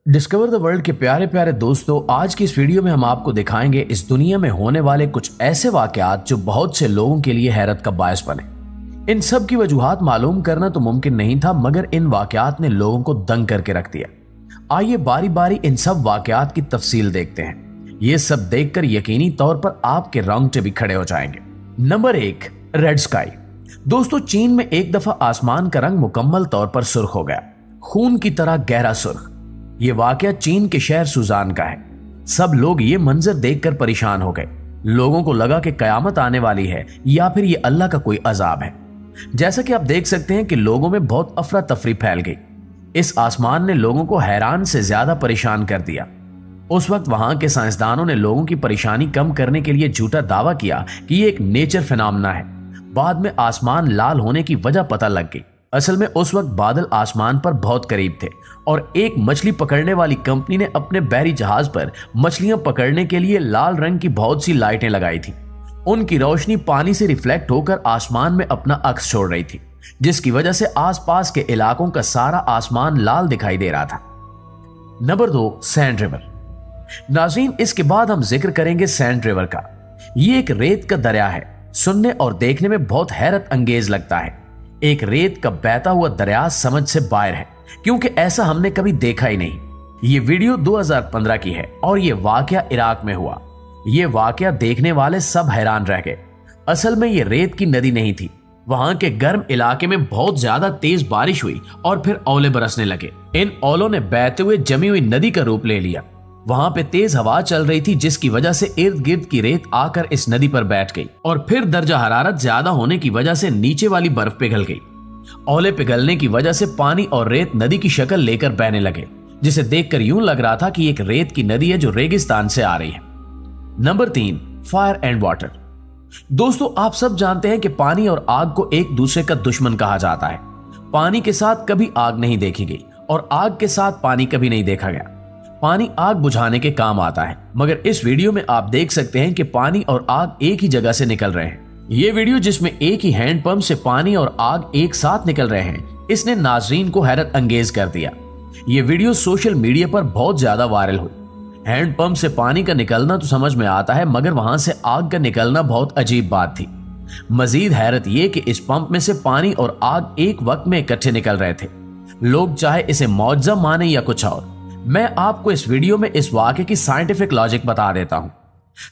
Discover the world के प्यारे प्यारे दोस्तों, आज की इस वीडियो में हम आपको दिखाएंगे इस दुनिया में होने वाले कुछ ऐसे वाकयात जो बहुत से लोगों के लिए हैरत का बायस बने। इन सब की वजूहात मालूम करना तो मुमकिन नहीं था, मगर इन वाकयात ने लोगों को दंग करके रख दिया। आइए बारी बारी इन सब वाकयात की तफसील देखते हैं। ये सब देखकर यकीनी तौर पर आपके रोंगटे भी खड़े हो जाएंगे। Number 1, red sky. दोस्तों, चीन में एक दफा आसमान का रंग मुकम्मल तौर पर सुर्ख हो गया, खून की तरह गहरा सुर्ख। ये वाकया चीन के शहर सुजान का है। सब लोग ये मंजर देखकर परेशान हो गए। लोगों को लगा कि कयामत आने वाली है या फिर ये अल्लाह का कोई अजाब है। जैसा कि आप देख सकते हैं कि लोगों में बहुत अफरा तफरी फैल गई। इस आसमान ने लोगों को हैरान से ज्यादा परेशान कर दिया। उस वक्त वहां के साइंसदानों ने लोगों की परेशानी कम करने के लिए झूठा दावा किया कि ये एक नेचर फिनोमेना है। बाद में आसमान लाल होने की वजह पता लग गई। असल में उस वक्त बादल आसमान पर बहुत करीब थे और एक मछली पकड़ने वाली कंपनी ने अपने बहरी जहाज पर मछलियां पकड़ने के लिए लाल रंग की बहुत सी लाइटें लगाई थी। उनकी रोशनी पानी से रिफ्लेक्ट होकर आसमान में अपना अक्स छोड़ रही थी, जिसकी वजह से आसपास के इलाकों का सारा आसमान लाल दिखाई दे रहा था। Number 2, sand river. नाज़रीन, इसके बाद हम जिक्र करेंगे सैंड रिवर का। ये एक रेत का दरिया है। सुनने और देखने में बहुत हैरत अंगेज लगता है। एक रेत का बहता हुआ दरिया समझ से बाहर है, क्योंकि ऐसा हमने कभी देखा ही नहीं। ये वीडियो 2015 की है और ये वाकया इराक में हुआ। ये वाकया देखने वाले सब हैरान रह गए। असल में ये रेत की नदी नहीं थी। वहां के गर्म इलाके में बहुत ज्यादा तेज बारिश हुई और फिर ओले बरसने लगे। इन ओलों ने बहते हुए जमी हुई नदी का रूप ले लिया। वहां पे तेज हवा चल रही थी, जिसकी वजह से इर्द गिर्द की रेत आकर इस नदी पर बैठ गई और फिर दर्जा हरारत ज्यादा होने की वजह से नीचे वाली बर्फ पिघल गई। ओले पिघलने की वजह से पानी और रेत नदी की शक्ल लेकर बहने लगे, जिसे देखकर यूं लग रहा था कि एक रेत की नदी है जो रेगिस्तान से आ रही है। Number 3, fire and water. दोस्तों, आप सब जानते हैं कि पानी और आग को एक दूसरे का दुश्मन कहा जाता है। पानी के साथ कभी आग नहीं देखी गई और आग के साथ पानी कभी नहीं देखा गया। पानी आग बुझाने के काम आता है, मगर इस वीडियो में आप देख सकते हैं कि पानी और आग एक ही जगह से निकल रहे हैं। ये वीडियो जिसमें एक ही हैंडपंप से पानी और आग एक साथ निकल रहे हैं, इसने नाजरीन को हैरत अंगेज कर दिया। ये वीडियो सोशल मीडिया पर बहुत ज्यादा वायरल हुई। हैंडपंप से पानी का निकलना तो समझ में आता है, मगर वहां से आग का निकलना बहुत अजीब बात थी। मजीद हैरत यह कि इस पंप में से पानी और आग एक वक्त में इकट्ठे निकल रहे थे। लोग चाहे इसे मौजज़ा माने या कुछ और। मैं आपको इस वीडियो में इस वाक़े की साइंटिफिक लॉजिक बता देता हूं।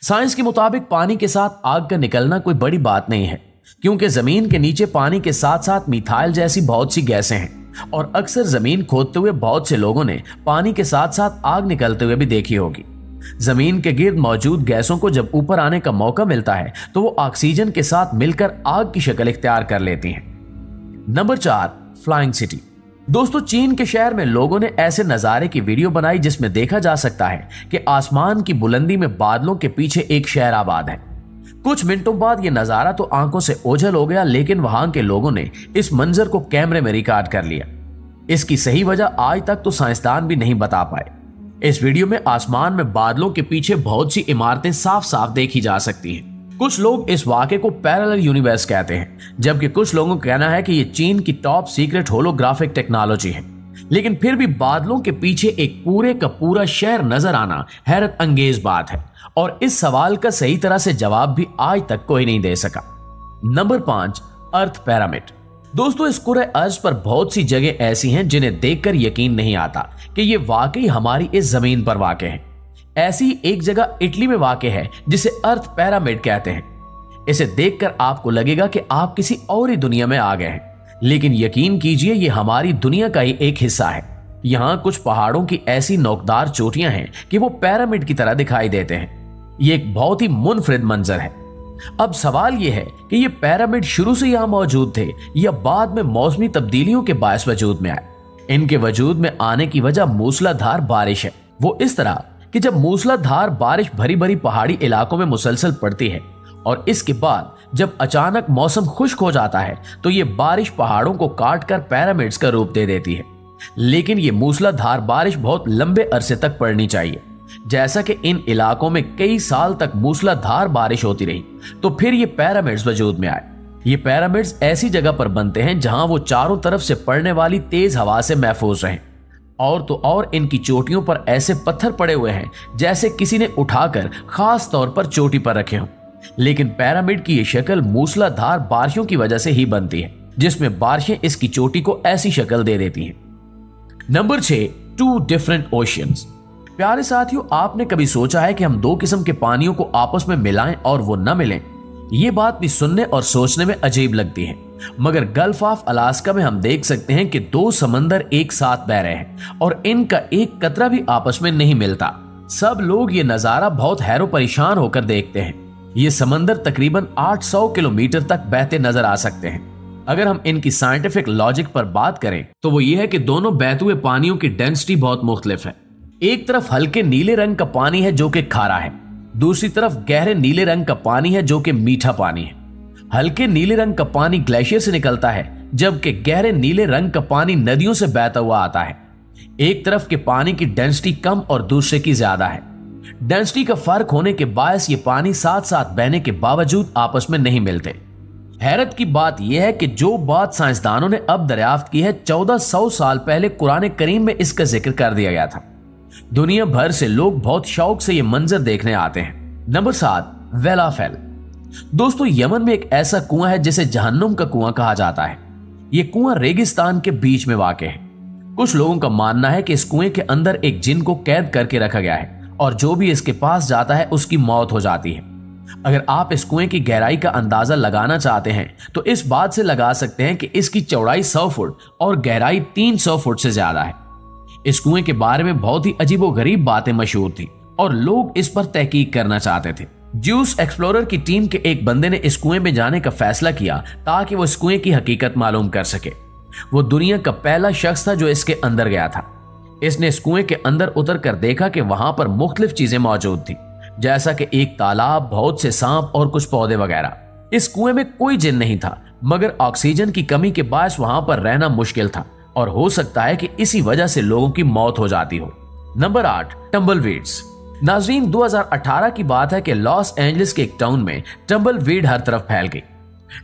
साइंस के मुताबिक पानी के साथ आग का निकलना कोई बड़ी बात नहीं है, क्योंकि जमीन के नीचे पानी के साथ साथ मिथाइल जैसी बहुत सी गैसें हैं और अक्सर जमीन खोदते हुए बहुत से लोगों ने पानी के साथ साथ आग निकलते हुए भी देखी होगी। जमीन के गिर्द मौजूद गैसों को जब ऊपर आने का मौका मिलता है तो वो ऑक्सीजन के साथ मिलकर आग की शक्ल इख्तियार कर लेती हैं। Number 4, flying city. दोस्तों, चीन के शहर में लोगों ने ऐसे नजारे की वीडियो बनाई जिसमें देखा जा सकता है कि आसमान की बुलंदी में बादलों के पीछे एक शहर आबाद है। कुछ मिनटों बाद यह नजारा तो आंखों से ओझल हो गया, लेकिन वहां के लोगों ने इस मंजर को कैमरे में रिकॉर्ड कर लिया। इसकी सही वजह आज तक तो साइंसदान भी नहीं बता पाए। इस वीडियो में आसमान में बादलों के पीछे बहुत सी इमारतें साफ साफ देखी जा सकती हैं। कुछ लोग इस वाक़े को पैरेलल यूनिवर्स कहते हैं, जबकि कुछ लोगों का कहना है कि यह चीन की टॉप सीक्रेट होलोग्राफिक टेक्नोलॉजी है। लेकिन फिर भी बादलों के पीछे एक पूरे का पूरा शहर नजर आना हैरत अंगेज बात है और इस सवाल का सही तरह से जवाब भी आज तक कोई नहीं दे सका। नंबर 5, अर्थ पिरामिड। दोस्तों, इस कुरे अर्ज पर बहुत सी जगह ऐसी हैं जिन्हें देखकर यकीन नहीं आता कि ये वाकई हमारी इस जमीन पर वाक़े हैं। ऐसी एक जगह इटली में वाक़े है जिसे अर्थ पिरामिड कहते हैं। इसे देखकर आपको लगेगा कि आप किसी और ही दुनिया में आ गए हैं, लेकिन यकीन कीजिए ये हमारी दुनिया का ही एक हिस्सा है। यहाँ कुछ पहाड़ों की ऐसी नोकदार चोटियां हैं कि वो पिरामिड की तरह दिखाई देते हैं। ये एक बहुत ही मुनफरिद मंजर है। अब सवाल यह है कि ये पिरामिड शुरू से यहाँ मौजूद थे या बाद में मौसमी तब्दीलियों के बायस वजूद में आए। इनके वजूद में आने की वजह मूसलाधार बारिश है। वो इस तरह कि जब मूसलाधार बारिश भरी भरी पहाड़ी इलाकों में मुसलसल पड़ती है और इसके बाद जब अचानक मौसम खुश्क हो जाता है तो ये बारिश पहाड़ों को काटकर पिरामिड्स का रूप दे देती है। लेकिन ये मूसलाधार बारिश बहुत लंबे अरसे तक पड़नी चाहिए। जैसा कि इन इलाकों में कई साल तक मूसलाधार बारिश होती रही तो फिर ये पिरामिड्स वजूद में आए। ये पिरामिड्स ऐसी जगह पर बनते हैं जहां वो चारों तरफ से पड़ने वाली तेज हवा से महफूज रहें। और तो और इनकी चोटियों पर ऐसे पत्थर पड़े हुए हैं जैसे किसी ने उठाकर खास तौर पर चोटी पर रखे हों। लेकिन पिरामिड की ये शक्ल मूसलाधार बारिशों की वजह से ही बनती है, जिसमें बारिशें इसकी चोटी को ऐसी शक्ल दे देती हैं। Number 6, 2 different oceans. प्यारे साथियों, आपने कभी सोचा है कि हम 2 किस्म के पानियों को आपस में मिलाएं और वो न मिलें? ये बात भी सुनने और सोचने में अजीब लगती है, मगर गल्फ ऑफ अलास्का में हम देख सकते हैं कि 2 समंदर एक साथ बह रहे हैं और इनका एक कतरा भी आपस में नहीं मिलता। सब लोग ये नजारा बहुत हैरो परेशान होकर देखते हैं। ये समंदर तकरीबन 800 किलोमीटर तक बहते नजर आ सकते हैं। अगर हम इनकी साइंटिफिक लॉजिक पर बात करें तो वो ये है कि दोनों बहते हुए पानियों की डेंसिटी बहुत मुख्तलिफ है। एक तरफ हल्के नीले रंग का पानी है जो कि खारा है, दूसरी तरफ गहरे नीले रंग का पानी है जो कि मीठा पानी है। हल्के नीले रंग का पानी ग्लेशियर से निकलता है, जबकि गहरे नीले रंग का पानी नदियों से बहता हुआ आता है। एक तरफ के पानी की डेंसिटी कम और दूसरे की ज्यादा है। डेंसिटी का फर्क होने के बायस ये पानी साथ साथ बहने के बावजूद आपस में नहीं मिलते। हैरत की बात यह है कि जो बात साइंसदानों ने अब दरियाफ्त की है, 1400 साल पहले कुरान करीम में इसका जिक्र कर दिया गया था। दुनिया भर से लोग बहुत शौक से ये मंजर देखने आते हैं। नंबर 7, वेलाफेल। दोस्तों, यमन में एक ऐसा कुआं है जिसे जहन्नुम का कुआं कहा जाता है। यह कुआं रेगिस्तान के बीच में वाक़ है। कुछ लोगों का मानना है कि इस कुएं के अंदर एक जिन को कैद करके रखा गया है और जो भी इसके पास जाता है उसकी मौत हो जाती है। अगर आप इस कुएं की गहराई का अंदाजा लगाना चाहते हैं तो इस बात से लगा सकते हैं कि इसकी चौड़ाई 100 फुट और गहराई 300 फुट से ज्यादा है। इस कुएं के बारे में बहुत ही अजीबोगरीब बातें मशहूर थी और लोग इस पर तहकीक करना चाहते थे। ज्यूस एक्सप्लोरर की टीम के एक बंदे ने इस कुएं में जाने का फैसला किया ताकि वो इस कुएं की हकीकत मालूम कर सके। वो दुनिया का पहला शख्स था जो इसके अंदर गया था। इसने इस कुएं के अंदर उतर कर देखा कि वहां पर मुख्तलिफ चीजें मौजूद थी, जैसा कि एक तालाब, बहुत से सांप और कुछ पौधे वगैरह। इस कुएं में कोई जिन नहीं था, मगर ऑक्सीजन की कमी के बायस वहां पर रहना मुश्किल था और हो सकता है कि इसी वजह से लोगों की मौत हो जाती हो। नंबर 8, टम्बलवीड्स। नाजरीन, 2018 की बात है कि लॉस एंजलिस के एक टाउन में टम्बलवीड हर तरफ फैल गई।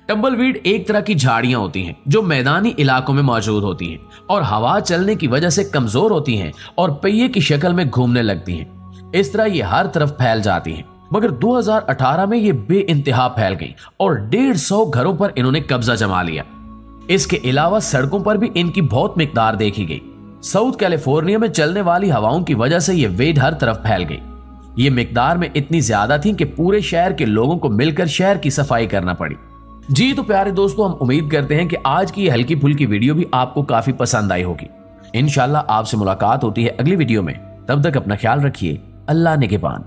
टम्बलवीड एक तरह की झाड़ियां होती हैं जो मैदानी इलाकों में मौजूद होती हैं और हवा चलने की वजह से कमजोर होती हैं और पहिए की शक्ल में घूमने लगती हैं। इस तरह ये हर तरफ फैल जाती हैं, मगर 2018 में ये बेइंतहा फैल गई और 150 घरों पर इन्होंने कब्जा जमा लिया। इसके अलावा सड़कों पर भी इनकी बहुत मिकदार देखी गई। साउथ कैलिफोर्निया में चलने वाली हवाओं की वजह से ये वेड हर तरफ फैल गई। ये मिकदार में इतनी ज्यादा थी कि पूरे शहर के लोगों को मिलकर शहर की सफाई करना पड़ी। जी तो प्यारे दोस्तों, हम उम्मीद करते हैं कि आज की ये हल्की फुल्की वीडियो भी आपको काफी पसंद आई होगी। इंशाल्लाह आपसे मुलाकात होती है अगली वीडियो में। तब तक अपना ख्याल रखिए। अल्लाह निगहबान।